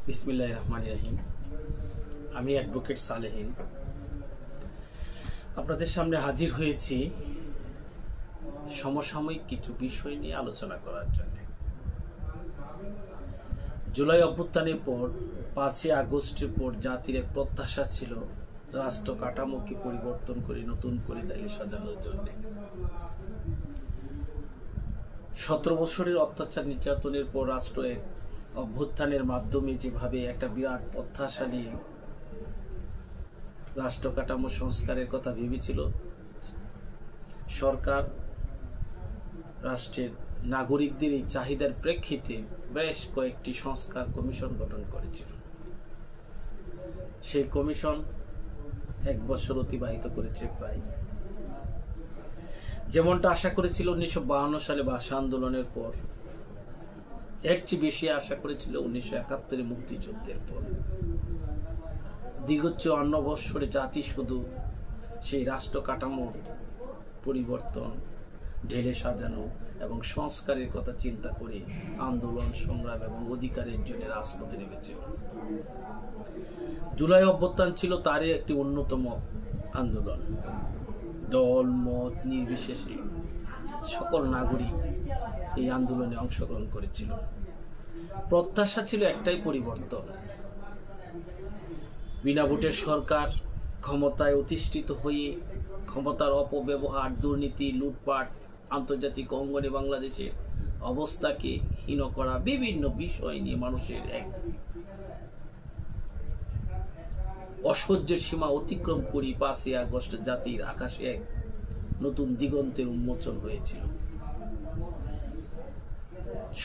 বিসমিল্লাহির রহমানির রহিম। আমি অ্যাডভোকেট সালেহীন আপনাদের সামনে হাজির হয়েছি সমসাময়িক কিছু বিষয় নিয়ে আলোচনা করার জন্য। জুলাই অভ্যুত্থানের পর 5ই আগস্টের পর জাতির এক প্রত্যাশা ছিল রাষ্ট্র কাঠামোকে পরিবর্তন করে নতুন করে ঢেলে সাজানোর জন্য। 17 বছরের অত্যাচার নির্যাতনের পর রাষ্ট্র এক অভ্যুত্থানের মাধ্যমে যেভাবে একটা বিরাট প্রত্যাশা নিয়ে রাষ্ট্র কাঠামো সংস্কারের কথা ভেবেছিল, সরকার রাষ্ট্রের নাগরিকদের এই চাহিদার প্রেক্ষিতে বেশ কয়েকটি সংস্কার কমিশন গঠন করেছিল। সেই কমিশন 1 বছর অতিবাহিত করেছে প্রায়। যেমনটা আশা করেছিল 1952 সালে ভাষা আন্দোলনের পর, এর চেয়ে বেশি আশা করেছিল 1971 মুক্তিযুদ্ধের পর। দীর্ঘ 54 বছরে জাতি শুধু সেই রাষ্ট্র কাঠামোর পরিবর্তন, ঢেলে সাজানো এবং সংস্কারের কথা চিন্তা করে আন্দোলন, সংগ্রাম এবং অধিকারের জন্য রাজপথে নেমেছিল। জুলাই অভ্যুত্থান ছিল তারই একটি অন্যতম আন্দোলন। দল মত নির্বিশেষে সকল নাগরিক এই আন্দোলনে অংশগ্রহণ করেছিল। প্রত্যাশা ছিল একটাই, পরিবর্তন। বিনা ভোটের সরকার ক্ষমতায় অধিষ্ঠিত হয়ে ক্ষমতার অপব্যবহার, দুর্নীতি, লুটপাট, আন্তর্জাতিক অঙ্গনে বাংলাদেশের অবস্থাকে হীন করা, বিভিন্ন বিষয় নিয়ে মানুষের এক অসহ্যের সীমা অতিক্রম করি 5ই আগস্ট জাতির আকাশে এক নতুন দিগন্তের উন্মোচন হয়েছিল।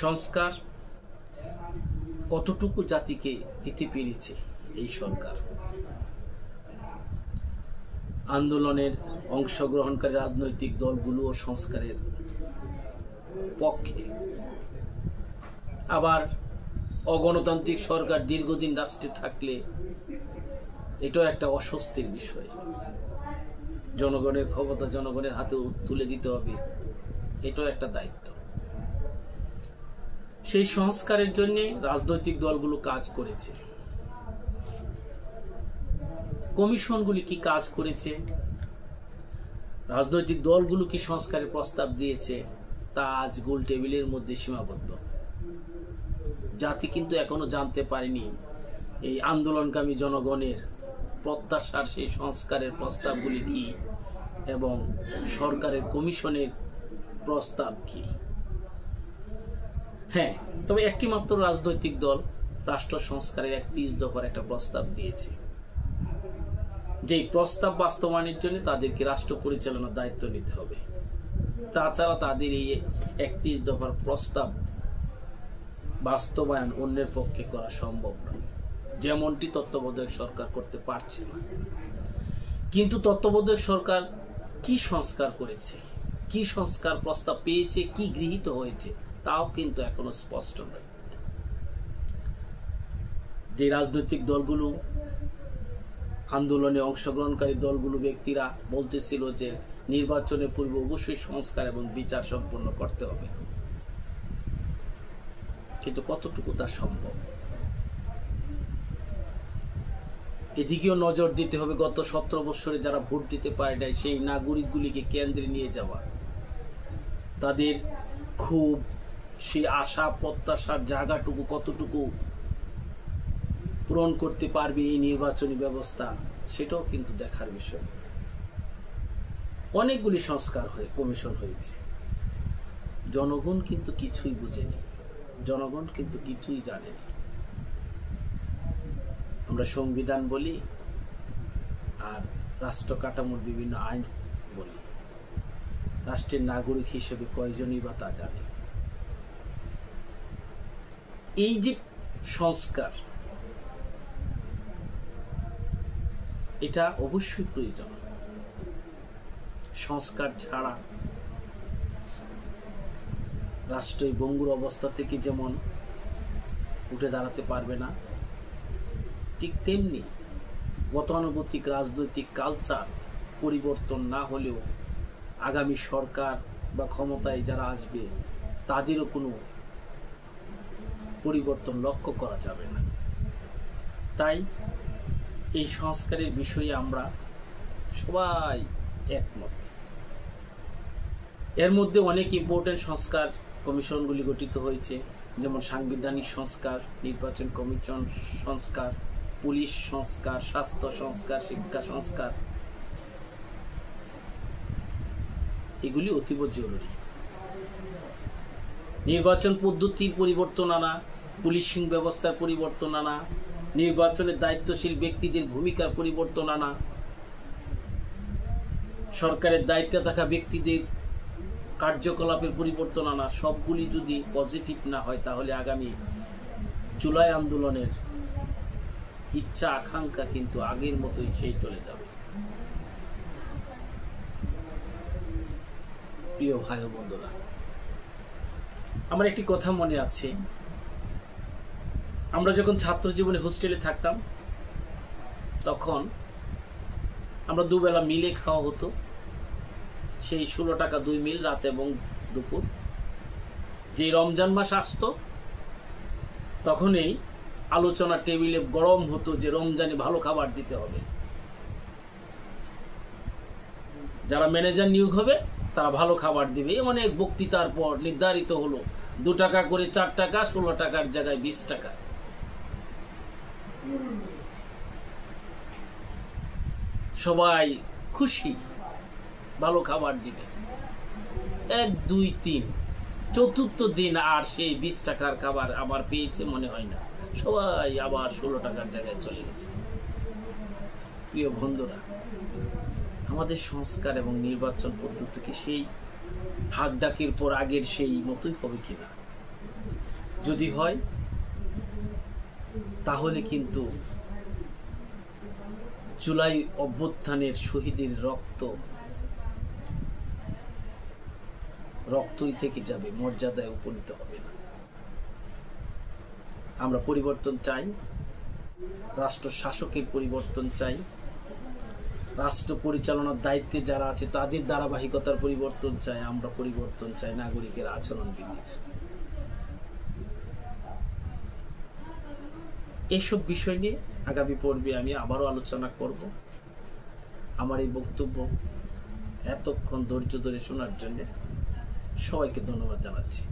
সংস্কার কতটুকু জাতিকে দিতে পেরেছে এই সরকার? আন্দোলনের অংশগ্রহণকারী রাজনৈতিক দলগুলো সংস্কারের পক্ষে, আবার অগণতান্ত্রিক সরকার দীর্ঘদিন রাষ্ট্রে থাকলে এটাও একটা অস্বস্তির বিষয়। জনগণের ক্ষমতা জনগণের হাতে তুলে দিতে হবে, এটাও একটা দায়িত্ব। সেই সংস্কারের জন্য রাজনৈতিক দলগুলো কাজ করেছে। কমিশনগুলি কি কাজ করেছে, রাজনৈতিক দলগুলো কি সংস্কারের প্রস্তাব দিয়েছে, তা আজ গোল টেবিলের মধ্যে সীমাবদ্ধ। জাতি কিন্তু এখনো জানতে পারেনি এই আন্দোলনকামী জনগণের প্রত্যাশার সেই সংস্কারের প্রস্তাবগুলি কি এবং সরকারের কমিশনের প্রস্তাব কি। হ্যাঁ, তবে একটি মাত্র রাজনৈতিক দল রাষ্ট্র সংস্কারের 31 দফার একটা প্রস্তাব দিয়েছে। যেই প্রস্তাব বাস্তবায়নের জন্য তাদেরকে রাষ্ট্র পরিচালনার দায়িত্ব নিতে হবে। তাছাড়া তাদের এই 31 দফার প্রস্তাব বাস্তবায়ন অন্যের পক্ষে করা সম্ভব নয়, যেমনটি তত্ত্বাবধায়ক সরকার করতে পারছে না। কিন্তু তত্ত্বাবধায়ক সরকার কি সংস্কার করেছে, কি সংস্কার প্রস্তাব পেয়েছে, কি গৃহীত হয়েছে, তাও কিন্তু এখনো স্পষ্ট নয়। যে রাজনৈতিক দলগুলো, আন্দোলনে অংশগ্রহণকারী দলগুলো, ব্যক্তিরা বলতেছিল যে নির্বাচনের পূর্বে অবশ্যই সংস্কার এবং বিচার সম্পন্ন করতে হবে, কিন্তু কতটুকু তা সম্ভব? এদিকেও নজর দিতে হবে। গত 17 বছরে যারা ভোট দিতে পারে নাই সেই নাগরিকগুলিকে কেন্দ্রে নিয়ে যাওয়া, তাদের খুব সেই আশা প্রত্যাশার জায়গাটুকু কতটুকু পূরণ করতে পারবে এই নির্বাচনী ব্যবস্থা, সেটাও কিন্তু দেখার বিষয়। অনেকগুলি সংস্কার কমিশন হয়েছে, জনগণ কিন্তু কিছুই বুঝেনি, জনগণ কিন্তু কিছুই জানেনি। আমরা সংবিধান বলি আর রাষ্ট্র কাঠামোর বিভিন্ন আইন বলি, রাষ্ট্রের নাগরিক হিসেবে কয়জনই বা তা জানে? এই যে সংস্কার, এটা অবশ্যই প্রয়োজন। সংস্কার ছাড়া রাষ্ট্র এই ভঙ্গুর অবস্থা থেকে যেমন উঠে দাঁড়াতে পারবে না, ঠিক তেমনি গতানুগতিক রাজনৈতিক কালচার পরিবর্তন না হলেও আগামী সরকার বা ক্ষমতায় যারা আসবে তাদেরও কোনো পরিবর্তন লক্ষ্য করা যাবে না। তাই এই সংস্কারের বিষয়ে আমরা সবাই একমত। এর মধ্যে অনেক ইম্পর্টেন্ট সংস্কার কমিশনগুলি গঠিত হয়েছে, যেমন সাংবিধানিক সংস্কার, নির্বাচন কমিশন সংস্কার, পুলিশ সংস্কার, স্বাস্থ্য সংস্কার, শিক্ষা সংস্কার। এগুলি অতীব জরুরি। নির্বাচন পদ্ধতির পরিবর্তন আনা, পুলিশিং ব্যবস্থার পরিবর্তন আনা, নির্বাচনের দায়িত্বশীল ব্যক্তিদের ভূমিকার পরিবর্তন আনা, সরকারের দায়িত্বে থাকা ব্যক্তিদের কার্যকলাপের পরিবর্তন আনা, সবগুলি যদি পজিটিভ না হয় তাহলে আগামী জুলাই আন্দোলনের ইচ্ছা আকাঙ্ক্ষা কিন্তু আগের মতোই সেই চলে যাবে। প্রিয় ভাই ও বন্ধুরা, আমার একটি কথা মনে আছে, আমরা যখন ছাত্র জীবনে হোস্টেলে থাকতাম তখন আমরা দুবেলা মিলে খাওয়া হতো। সেই 16 টাকা 2 মিল, রাত এবং দুপুর। যে রমজান মাস আসতো তখনই আলোচনা টেবিলে গরম হতো যে রমজানে ভালো খাবার দিতে হবে। যারা ম্যানেজার নিয়োগ হবে তারা ভালো খাবার দিবে। অনেক বক্তৃতার পর নির্ধারিত হলো 2 টাকা করে 4 টাকা, 16 টাকার জায়গায় 20 টাকা। সবাই খুশি, ভালো খাবার দিবে। 1, 2, 3 চতুর্থ দিন আর সেই 20 টাকার খাবার আবার পেয়েছে মনে হয় না, সবাই আবার 16 টাকার জায়গায় চলে গেছে। প্রিয় বন্ধুরা, আমাদের সংস্কার এবং নির্বাচন পদ্ধতি কি সেই হাক ডাকের পর আগের সেই মতোই হবে কিনা? যদি হয় তাহলে কিন্তু জুলাই অভ্যুত্থানের শহীদের রক্তই থেকে যাবে, মর্যাদায় উপনীত হবে না। আমরা পরিবর্তন চাই, রাষ্ট্র শাসকের পরিবর্তন চাই, রাষ্ট্র পরিচালনার দায়িত্বে যারা আছে তাদের ধারাবাহিকতার পরিবর্তন চাই। আমরা পরিবর্তন চাই নাগরিকের আচরণবিধির। এইসব বিষয় নিয়ে আগামী পর্বে আমি আবারও আলোচনা করব। আমার এই বক্তব্য এতক্ষণ ধৈর্য ধরে শোনার জন্য সবাইকে ধন্যবাদ জানাচ্ছি।